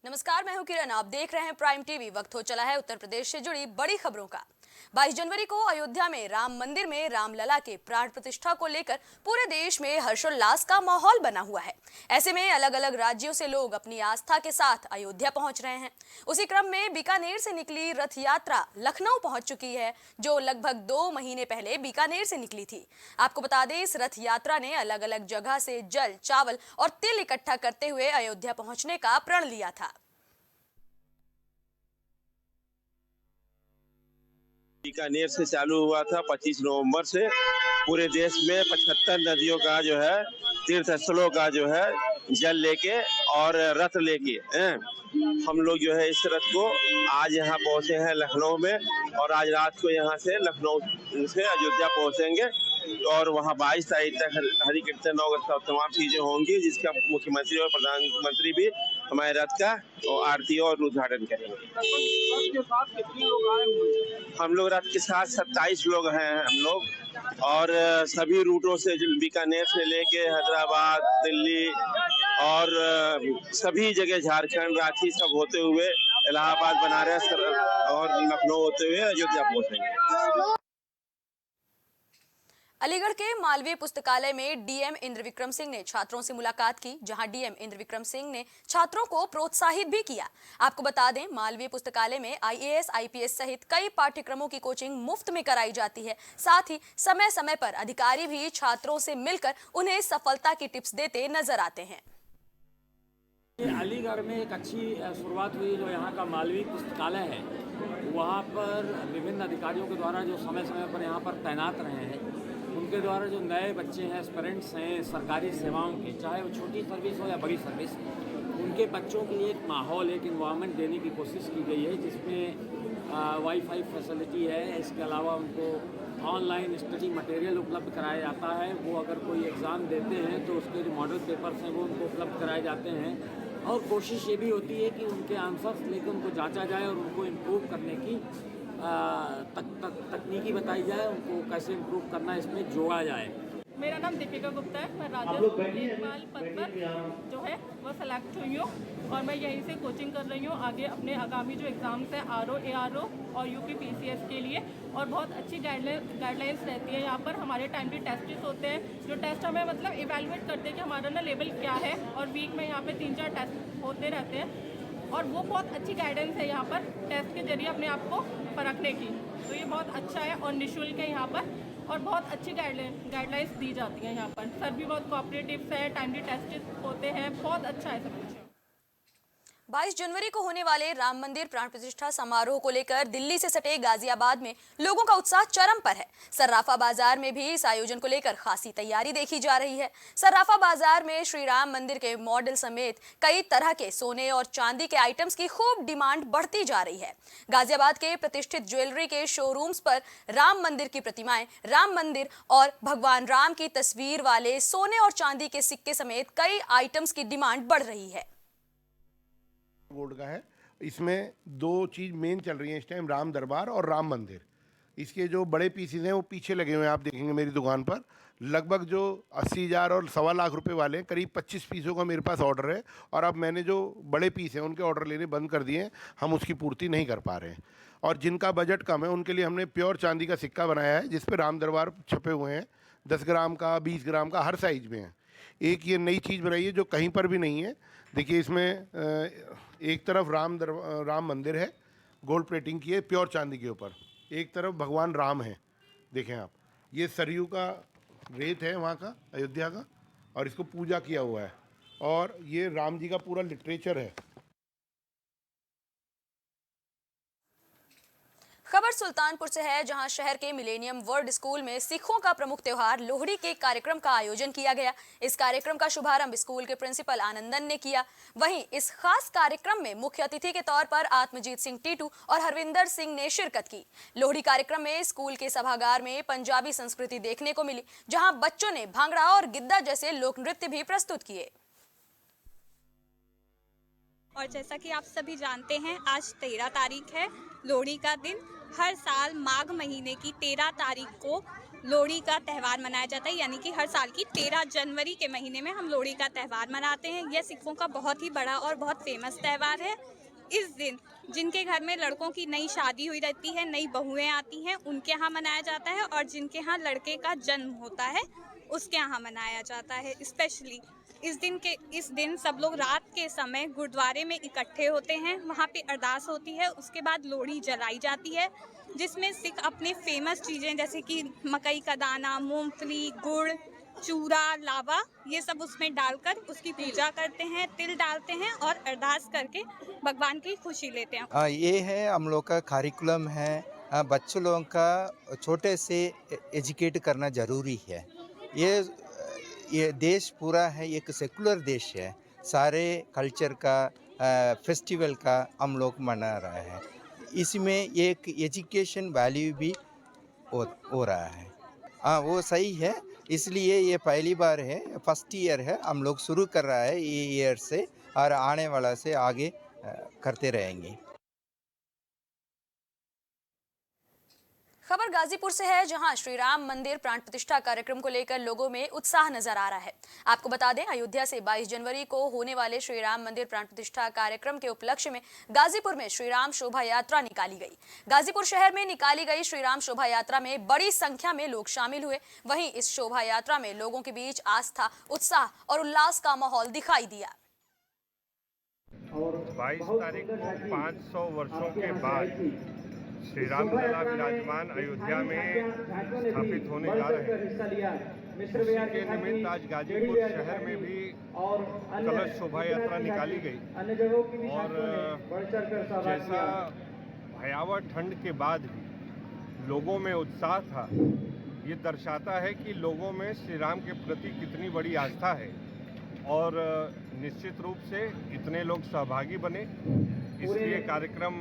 नमस्कार, मैं हूं किरण। आप देख रहे हैं प्राइम टीवी। वक्त हो चला है उत्तर प्रदेश से जुड़ी बड़ी खबरों का। 22 जनवरी को अयोध्या में राम मंदिर में रामलला के प्राण प्रतिष्ठा को लेकर पूरे देश में हर्षोल्लास का माहौल बना हुआ है। ऐसे में अलग अलग राज्यों से लोग अपनी आस्था के साथ अयोध्या पहुंच रहे हैं। उसी क्रम में बीकानेर से निकली रथ यात्रा लखनऊ पहुंच चुकी है, जो लगभग 2 महीने पहले बीकानेर से निकली थी। आपको बता दें, इस रथ यात्रा ने अलग अलग जगह से जल, चावल और तिल इकट्ठा करते हुए अयोध्या पहुंचने का प्रण लिया था। बीकानेर से चालू हुआ था 25 नवंबर से पूरे देश में 75 नदियों का जो है तीर्थ स्थलों का जो है जल लेके और रथ लेके हम लोग जो है इस रथ को आज यहाँ पहुँचे हैं लखनऊ में, और आज रात को यहाँ से लखनऊ से अयोध्या पहुँचेंगे और वहाँ 22 तारीख तक हरि कीर्तन और तमाम चीजें होंगी, जिसका मुख्यमंत्री और प्रधानमंत्री भी हमारे रथ का आरती और उद्घाटन करेंगे। हम लोग रथ के साथ 27 लोग हैं हम लोग, और सभी रूटों से बीकानेर से लेके हैदराबाद, दिल्ली और सभी जगह, झारखंड, रांची सब होते हुए इलाहाबाद, बनारस और लखनऊ होते हुए अयोध्या पहुंचेंगे। अलीगढ़ के मालवीय पुस्तकालय में डीएम इंद्र विक्रम सिंह ने छात्रों से मुलाकात की, जहां डीएम इंद्र विक्रम सिंह ने छात्रों को प्रोत्साहित भी किया। आपको बता दें, मालवीय पुस्तकालय में आईएएस, आईपीएस सहित कई पाठ्यक्रमों की कोचिंग मुफ्त में कराई जाती है। साथ ही समय समय पर अधिकारी भी छात्रों से मिलकर उन्हें सफलता की टिप्स देते नजर आते हैं। अलीगढ़ में एक अच्छी शुरुआत हुई, जो यहाँ का मालवीय पुस्तकालय है, वहाँ पर विभिन्न अधिकारियों के द्वारा जो समय समय पर यहाँ पर तैनात रहे हैं, उनके द्वारा जो नए बच्चे हैं, एस्पिरेंट्स हैं सरकारी सेवाओं के, चाहे वो छोटी सर्विस हो या बड़ी सर्विस, उनके बच्चों के लिए एक माहौल, एक इन्वायरमेंट देने की कोशिश की गई है, जिसमें वाईफाई फैसिलिटी है। इसके अलावा उनको ऑनलाइन स्टडी मटेरियल उपलब्ध कराया जाता है। वो अगर कोई एग्ज़ाम देते हैं तो उसके जो मॉडल पेपर्स हैं वो उनको उपलब्ध कराए जाते हैं, और कोशिश ये भी होती है कि उनके आंसर्स लेकर उनको जांचा जाए और उनको इम्प्रूव करने की तकनीकी बताई जाए, उनको कैसे इम्प्रूव करना इसमें जोड़ा जाए। मेरा नाम दीपिका गुप्ता है। मैं राजस्व लेखपाल पद पर जो है वो सेलेक्ट हुई हूँ, और मैं यहीं से कोचिंग कर रही हूँ आगे अपने आगामी जो एग्ज़ाम्स हैं आरओ, एआरओ और यूपी पीसीएस के लिए। और बहुत अच्छी गाइडलाइंस रहती है यहाँ पर। हमारे टाइमली टेस्ट होते हैं, जो टेस्ट हमें मतलब इवेलुएट करते हैं कि हमारा ना लेवल क्या है, और वीक में यहाँ पे 3-4 टेस्ट होते रहते हैं, और वो बहुत अच्छी गाइडेंस है यहाँ पर टेस्ट के जरिए अपने आप को परखने की। तो ये बहुत अच्छा है और निःशुल्क है यहाँ पर, और बहुत अच्छी गाइडलाइंस दी जाती हैं यहाँ पर। सर भी बहुत कोऑपरेटिव है, टाइमली टेस्ट होते हैं, बहुत अच्छा है सब कुछ। 22 जनवरी को होने वाले राम मंदिर प्राण प्रतिष्ठा समारोह को लेकर दिल्ली से सटे गाजियाबाद में लोगों का उत्साह चरम पर है। सर्राफा बाजार में भी इस आयोजन को लेकर खासी तैयारी देखी जा रही है। सर्राफा बाजार में श्री राम मंदिर के मॉडल समेत कई तरह के सोने और चांदी के आइटम्स की खूब डिमांड बढ़ती जा रही है। गाजियाबाद के प्रतिष्ठित ज्वेलरी के शोरूम्स पर राम मंदिर की प्रतिमाएं, राम मंदिर और भगवान राम की तस्वीर वाले सोने और चांदी के सिक्के समेत कई आइटम्स की डिमांड बढ़ रही है। गोल्ड का है। इसमें 2 चीज़ मेन चल रही हैं इस टाइम, राम दरबार और राम मंदिर। इसके जो बड़े पीसेस हैं वो पीछे लगे हुए हैं, आप देखेंगे मेरी दुकान पर। लगभग जो 80,000 और 1.25 लाख रुपए वाले हैं, करीब 25 पीसों का मेरे पास ऑर्डर है, और अब मैंने जो बड़े पीस हैं उनके ऑर्डर लेने बंद कर दिए हैं। हम उसकी पूर्ति नहीं कर पा रहे हैं, और जिनका बजट कम है उनके लिए हमने प्योर चांदी का सिक्का बनाया है, जिस पर राम दरबार छपे हुए हैं। 10 ग्राम का, 20 ग्राम का, हर साइज में है। एक ये नई चीज़ बनाई है जो कहीं पर भी नहीं है। देखिए, इसमें एक तरफ राम मंदिर है, गोल्ड प्लेटिंग की है प्योर चांदी के ऊपर, एक तरफ भगवान राम है। देखें आप, ये सरयू का रेत है वहाँ का, अयोध्या का, और इसको पूजा किया हुआ है, और ये राम जी का पूरा लिटरेचर है। खबर सुल्तानपुर से है, जहां शहर के मिलेनियम वर्ल्ड स्कूल में सिखों का प्रमुख त्योहार लोहड़ी के कार्यक्रम का आयोजन किया गया। इस कार्यक्रम का शुभारंभ स्कूल के प्रिंसिपल आनंदन ने किया। वहीं इस खास कार्यक्रम में मुख्य अतिथि के तौर पर आत्मजीत सिंह टीटू और हरविंदर सिंह ने शिरकत की। लोहड़ी कार्यक्रम में स्कूल के सभागार में पंजाबी संस्कृति देखने को मिली, जहाँ बच्चों ने भांगड़ा और गिद्दा जैसे लोक नृत्य भी प्रस्तुत किए। और जैसा कि आप सभी जानते हैं, आज 13 तारीख है, लोहड़ी का दिन। हर साल माघ महीने की 13 तारीख को लोहड़ी का त्यौहार मनाया जाता है, यानी कि हर साल की 13 जनवरी के महीने में हम लोहड़ी का त्यौहार मनाते हैं। यह सिखों का बहुत ही बड़ा और बहुत फेमस त्यौहार है। इस दिन जिनके घर में लड़कों की नई शादी हुई रहती है, नई बहुएं आती हैं, उनके यहाँ मनाया जाता है, और जिनके यहाँ लड़के का जन्म होता है उसके यहाँ मनाया जाता है। स्पेशली इस दिन सब लोग रात के समय गुरुद्वारे में इकट्ठे होते हैं, वहाँ पे अरदास होती है, उसके बाद लोहड़ी जलाई जाती है, जिसमें सिख अपने फेमस चीज़ें जैसे कि मकई का दाना, मूंगफली, गुड़, चूरा, लावा, ये सब उसमें डालकर उसकी पूजा करते हैं, तिल डालते हैं और अरदास करके भगवान की खुशी लेते हैं। ये है हम लोग का करिकुलम है। बच्चों लोगों का छोटे से एजुकेट करना ज़रूरी है। ये देश पूरा है, एक सेकुलर देश है। सारे कल्चर का फेस्टिवल का हम लोग मना रहे हैं। इसमें एक एजुकेशन वैल्यू भी हो रहा है। हाँ, वो सही है। इसलिए ये पहली बार है, फर्स्ट ईयर है, हम लोग शुरू कर रहा है ये ईयर से, और आने वाला से आगे करते रहेंगे। खबर गाजीपुर से है, जहां श्री राम मंदिर प्राण प्रतिष्ठा कार्यक्रम को लेकर लोगों में उत्साह नजर आ रहा है। आपको बता दें, अयोध्या से 22 जनवरी को होने वाले श्री राम मंदिर प्राण प्रतिष्ठा कार्यक्रम के उपलक्ष्य में गाजीपुर में श्री राम शोभा यात्रा निकाली गई। गाजीपुर शहर में निकाली गई श्री राम शोभा यात्रा में बड़ी संख्या में लोग शामिल हुए। वहीं इस शोभा यात्रा में लोगों के बीच आस्था, उत्साह और उल्लास का माहौल दिखाई दिया। 22 तारीख को 500 वर्षों के बाद श्री राम लला विराजमान अयोध्या में स्थापित होने जा रहे हैं। उसी के निमित्त आज गाजीपुर शहर में भी कलश शोभा यात्रा निकाली गई, और जैसा भयावह ठंड के बाद भी लोगों में उत्साह था, ये दर्शाता है कि लोगों में श्री राम के प्रति कितनी बड़ी आस्था है। और निश्चित रूप से इतने लोग सहभागी बने, इसलिए कार्यक्रम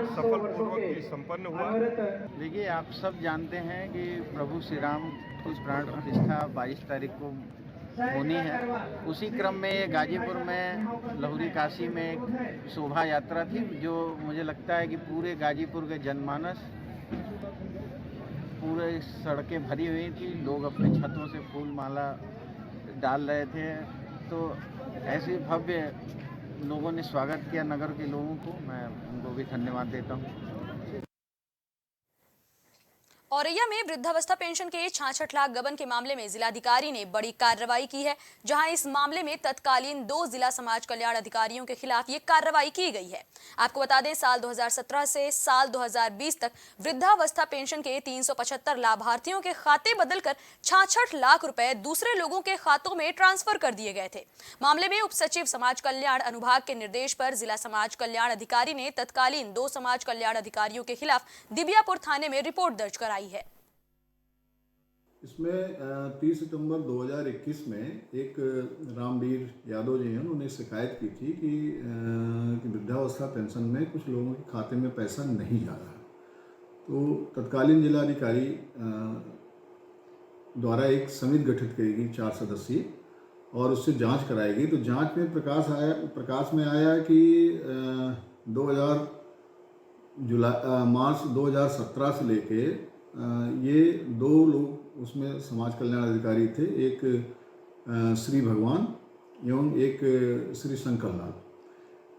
सफलपूर्वक भी संपन्न हुआ। देखिए, आप सब जानते हैं कि प्रभु श्री राम की प्राण प्रतिष्ठा 22 तारीख को होनी है। उसी क्रम में गाजीपुर में लहुरी काशी में एक शोभा यात्रा थी, जो मुझे लगता है कि पूरे गाजीपुर के जनमानस, पूरे सड़कें भरी हुई थी, लोग अपने छतों से फूल माला डाल रहे थे। तो ऐसे भव्य लोगों ने स्वागत किया नगर के लोगों को, मैं उनको भी धन्यवाद देता हूँ। औरैया में वृद्धावस्था पेंशन के 66 लाख गबन के मामले में जिलाधिकारी ने बड़ी कार्रवाई की है, जहां इस मामले में तत्कालीन 2 जिला समाज कल्याण अधिकारियों के खिलाफ ये कार्रवाई की गई है। आपको बता दें, साल 2017 से साल 2020 तक वृद्धावस्था पेंशन के 375 लाभार्थियों के खाते बदलकर 66 लाख रुपए दूसरे लोगों के खातों में ट्रांसफर कर दिए गए थे। मामले में उप सचिव समाज कल्याण अनुभाग के निर्देश पर जिला समाज कल्याण अधिकारी ने तत्कालीन 2 समाज कल्याण अधिकारियों के खिलाफ दिबियापुर थाने में रिपोर्ट दर्ज कराई है। इसमें 30 सितंबर 2021 में एक रामवीर यादव जी हैं, उन्होंने शिकायत की थी कि वृद्धावस्था पेंशन में कुछ लोगों के खाते में पैसा नहीं जा रहा। तो तत्कालीन जिलाधिकारी द्वारा एक समिति गठित करेगी 4 सदस्यीय, और उससे जांच कराएगी। तो जांच में प्रकाश में आया कि मार्च 2017 से लेके ये 2 लोग उसमें समाज कल्याण अधिकारी थे, एक श्री भगवान एवं एक श्री शंकर लाल।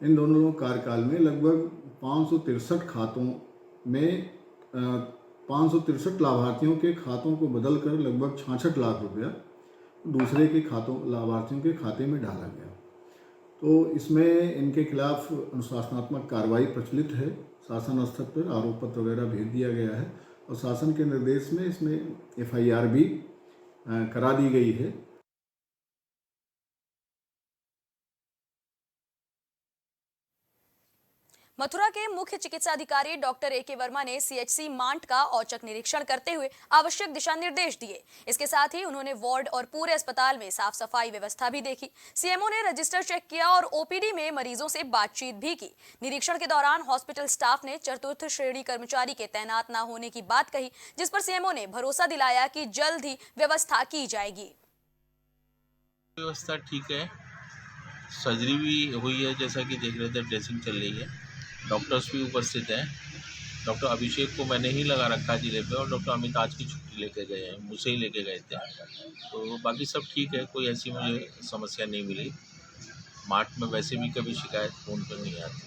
इन दोनों लोगों कार्यकाल में लगभग 563 खातों में 563 लाभार्थियों के खातों को बदलकर लगभग 66 लाख रुपया दूसरे के लाभार्थियों के खाते में डाला गया। तो इसमें इनके खिलाफ अनुशासनात्मक कार्रवाई प्रचलित है। शासन स्तर पर आरोप पत्र वगैरह भेज दिया गया है, और शासन के निर्देश में इसमें FIR भी करा दी गई है। मथुरा के मुख्य चिकित्सा अधिकारी डॉक्टर AK वर्मा ने CHC मांट का औचक निरीक्षण करते हुए आवश्यक दिशा निर्देश दिए। इसके साथ ही उन्होंने वार्ड और पूरे अस्पताल में साफ सफाई व्यवस्था भी देखी। CMO ने रजिस्टर चेक किया और OPD में मरीजों से बातचीत भी की। निरीक्षण के दौरान हॉस्पिटल स्टाफ ने चतुर्थ श्रेणी कर्मचारी के तैनात न होने की बात कही, जिस पर CMO ने भरोसा दिलाया कि जल्द ही व्यवस्था की जाएगी। व्यवस्था ठीक है, सर्जरी भी हुई है, जैसा कि देख रहे थे, ड्रेसिंग चल रही है, डॉक्टर्स भी उपस्थित हैं। डॉक्टर अभिषेक को मैंने ही लगा रखा है जिले पे, और डॉक्टर अमित आज की छुट्टी लेके गए हैं, मुझसे ही लेके गए थे। तो बाकी सब ठीक है, कोई ऐसी मुझे समस्या नहीं मिली। मार्ट में वैसे भी कभी शिकायत फ़ोन पर नहीं आती।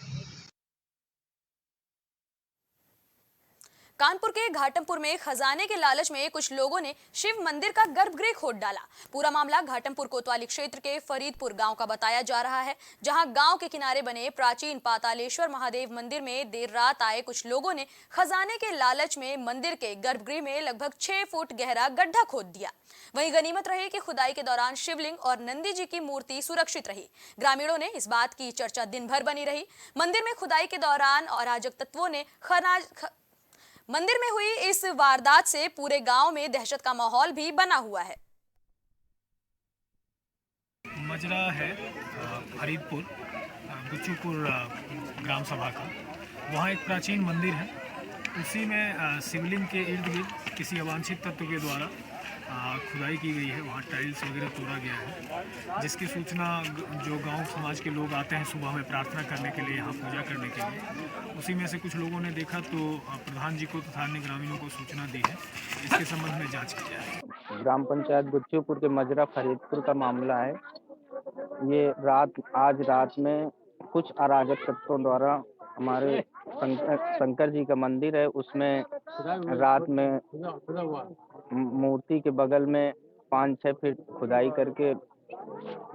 कानपुर के घाटमपुर में खजाने के लालच में कुछ लोगों ने शिव मंदिर का गर्भगृह खोद डाला। पूरा मामला घाटमपुर कोतवाली क्षेत्र के फरीदपुर गांव का बताया जा रहा है, जहां गांव के किनारे बने प्राचीन पातालेश्वर महादेव मंदिर में देर रात आए कुछ लोगों ने खजाने के लालच में मंदिर के गर्भगृह में लगभग 6 फुट गहरा गड्ढा खोद दिया। वहीं गनीमत रही कि खुदाई के दौरान शिवलिंग और नंदी जी की मूर्ति सुरक्षित रही। ग्रामीणों ने इस बात की चर्चा दिन भर बनी रही। मंदिर में खुदाई के दौरान अराजक तत्वों ने मंदिर में हुई इस वारदात से पूरे गांव में दहशत का माहौल भी बना हुआ है। मजरा है फरीदपुर गुच्चूपुर ग्राम सभा का, वहाँ एक प्राचीन मंदिर है। उसी में शिवलिंग के इर्द गिर्द किसी अवांछित तत्व के द्वारा खुदाई की गई है। वहाँ टाइल्स वगैरह तोड़ा गया है, जिसकी सूचना जो गांव समाज के लोग आते हैं सुबह में प्रार्थना करने के लिए, यहाँ पूजा करने के लिए, उसी में से कुछ लोगों ने देखा तो प्रधान जी को तथा अन्य ग्रामीणों को सूचना दी है। इसके संबंध में जांच की जाए। ग्राम पंचायत गुच्चूपुर के मजरा फरीदपुर का मामला है। ये आज रात में कुछ अराजक तत्वों द्वारा हमारे शंकर जी का मंदिर है, उसमें रात में मूर्ति के बगल में 5-6 फीट खुदाई करके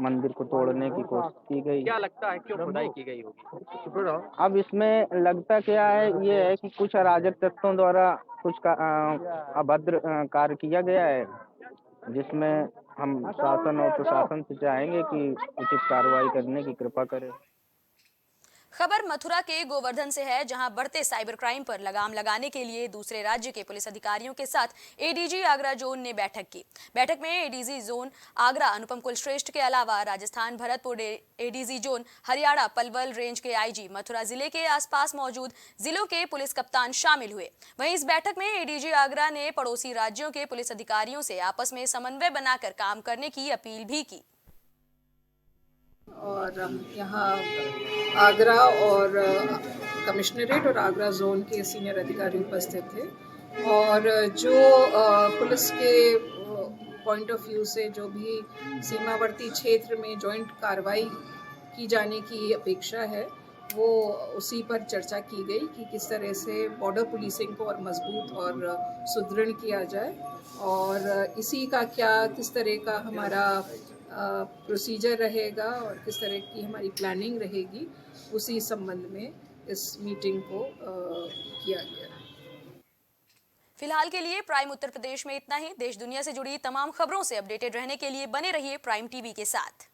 मंदिर को तोड़ने की कोशिश की गई। क्या लगता है क्यों खुदाई की गई होगी? अब इसमें लगता क्या है, ये है कि कुछ अराजक तत्वों द्वारा कुछ अभद्र कार्य किया गया है, जिसमें हम शासन और प्रशासन से चाहेंगे कि उचित कार्रवाई करने की कृपा करें। खबर मथुरा के गोवर्धन से है, जहां बढ़ते साइबर क्राइम पर लगाम लगाने के लिए दूसरे राज्य के पुलिस अधिकारियों के साथ एडीजी आगरा जोन ने बैठक की। बैठक में एडीजी जोन आगरा अनुपम कुलश्रेष्ठ के अलावा Rajasthan Bharatpur ADG zone Haryana Palwal range के आईजी, मथुरा जिले के आसपास मौजूद जिलों के पुलिस कप्तान शामिल हुए। वहीं इस बैठक में एडीजी आगरा ने पड़ोसी राज्यों के पुलिस अधिकारियों से आपस में समन्वय बनाकर काम करने की अपील भी की। और यहाँ आगरा और कमिश्नरेट और आगरा जोन के सीनियर अधिकारी उपस्थित थे, और जो पुलिस के पॉइंट ऑफ व्यू से जो भी सीमावर्ती क्षेत्र में जॉइंट कार्रवाई की जाने की अपेक्षा है, वो उसी पर चर्चा की गई कि किस तरह से बॉर्डर पुलिसिंग को और मजबूत और सुदृढ़ किया जाए, और इसी का किस तरह का हमारा प्रोसीजर रहेगा और किस तरह की हमारी प्लानिंग रहेगी, उसी संबंध में इस मीटिंग को किया गया। फिलहाल के लिए प्राइम उत्तर प्रदेश में इतना ही। देश दुनिया से जुड़ी तमाम खबरों से अपडेटेड रहने के लिए बने रहिए प्राइम टीवी के साथ।